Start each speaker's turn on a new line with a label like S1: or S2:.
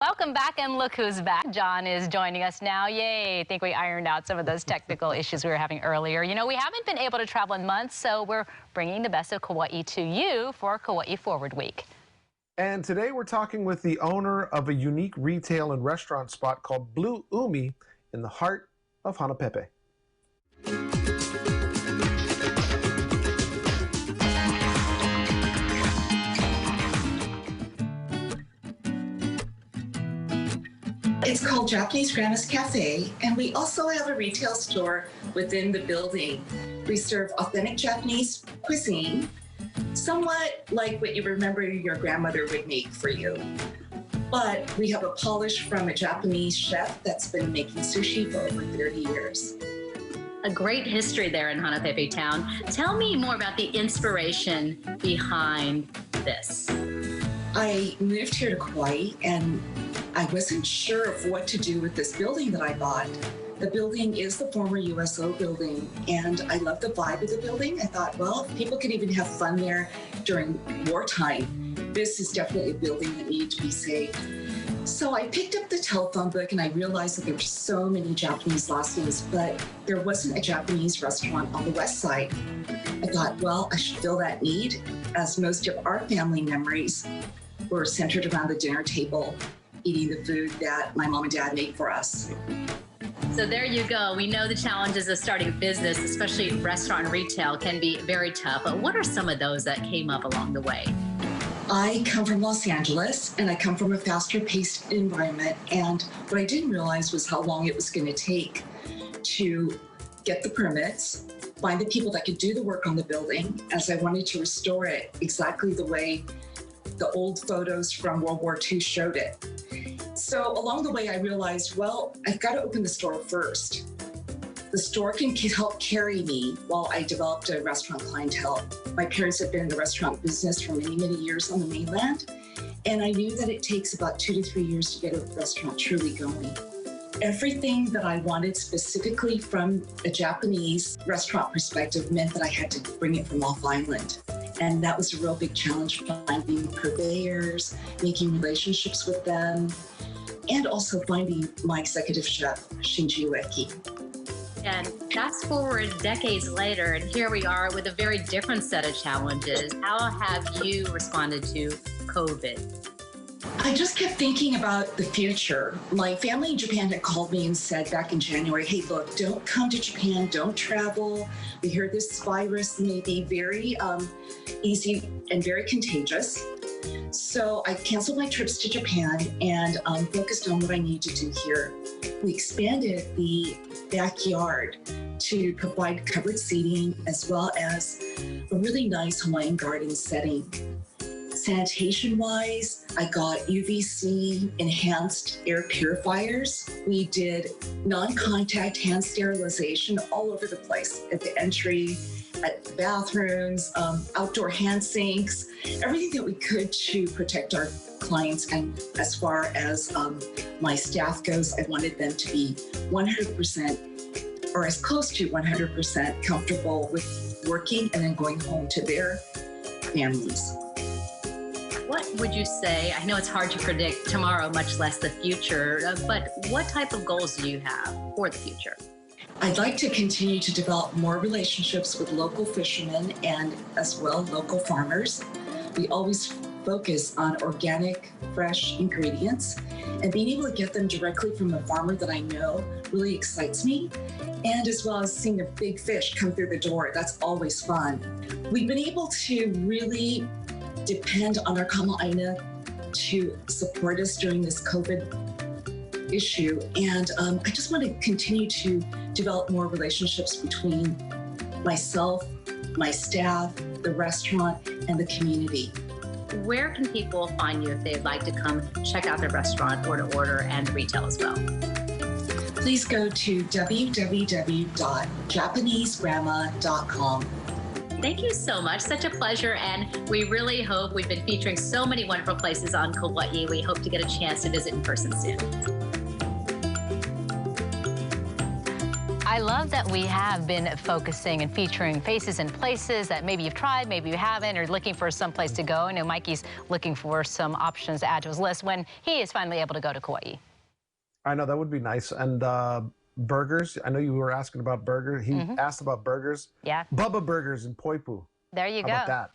S1: Welcome back, and look who's back. John is joining us now. Yay. I think we ironed out some of those technical issues we were having earlier. You know, we haven't been able to travel in months, so we're bringing the best of Kauai to you for Kauai Forward Week.
S2: And today we're talking with the owner of a unique retail and restaurant spot called Blue Umi in the heart of Hanapepe.
S3: It's called Japanese Grandma's Cafe, and we also have a retail store within the building. We serve authentic Japanese cuisine, somewhat like what you remember your grandmother would make for you. But we have a polish from a Japanese chef that's been making sushi for over 30 years.
S4: A great history there in Hanapepe town. Tell me more about the inspiration behind this.
S3: I moved here to Kauai, and I wasn't sure of what to do with this building that I bought. The building is the former USO building, and I love the vibe of the building. I thought, well, if people could even have fun there during wartime, this is definitely a building that needed to be saved. So I picked up the telephone book, and I realized that there were so many Japanese last names, but there wasn't a Japanese restaurant on the west side. I thought, well, I should fill that need, as most of our family memories were centered around the dinner table, eating the food that my mom and dad made for us.
S4: So there you go. We know the challenges of starting a business, especially restaurant and retail, can be very tough. But what are some of those that came up along the way?
S3: I come from Los Angeles, and I come from a faster paced environment. And what I didn't realize was how long it was going to take to get the permits, find the people that could do the work on the building, as I wanted to restore it exactly the way the old photos from World War II showed it. So along the way, I realized, well, I've got to open the store first. The store can help carry me while I developed a restaurant clientele. My parents had been in the restaurant business for many, many years on the mainland, and I knew that it takes about 2 to 3 years to get a restaurant truly going. Everything that I wanted specifically from a Japanese restaurant perspective meant that I had to bring it from off island. And that was a real big challenge, finding purveyors, making relationships with them, and also finding my executive chef, Shinji Ueki.
S4: And fast forward decades later, and here we are with a very different set of challenges. How have you responded to COVID?
S3: I just kept thinking about the future. My family in Japan had called me and said back in January, hey, look, don't come to Japan, don't travel. We hear this virus may be very easy and very contagious. So I canceled my trips to Japan and focused on what I need to do here. We expanded the backyard to provide covered seating as well as a really nice Hawaiian garden setting. Sanitation-wise, I got UVC enhanced air purifiers. We did non-contact hand sterilization all over the place, at the entry, at the bathrooms, outdoor hand sinks, everything that we could to protect our clients. And as far as my staff goes, I wanted them to be 100% or as close to 100% comfortable with working and then going home to their families.
S4: What would you say? I know it's hard to predict tomorrow, much less the future, but what type of goals do you have for the future?
S3: I'd like to continue to develop more relationships with local fishermen and as well local farmers. We always focus on organic, fresh ingredients, and being able to get them directly from a farmer that I know really excites me. And as well as seeing a big fish come through the door, that's always fun. We've been able to really depend on our kama'aina to support us during this COVID issue. And I just want to continue to develop more relationships between myself, my staff, the restaurant, and the community.
S4: Where can people find you if they'd like to come check out the restaurant or to order and retail as well?
S3: Please go to www.japanesegrandma.com.
S4: Thank you so much. Such a pleasure. And we really hope we've been featuring so many wonderful places on Kauai. We hope to get a chance to visit in person soon.
S1: I love that we have been focusing and featuring faces and places that maybe you've tried, maybe you haven't, or looking for some place to go. I know Mikey's looking for some options to add to his list when he is finally able to go to Kauai.
S2: I know, that would be nice. And burgers, I know you were asking about burgers. He asked about burgers.
S1: Yeah.
S2: Bubba Burgers in Poipu.
S1: There you
S2: How
S1: go.
S2: about that?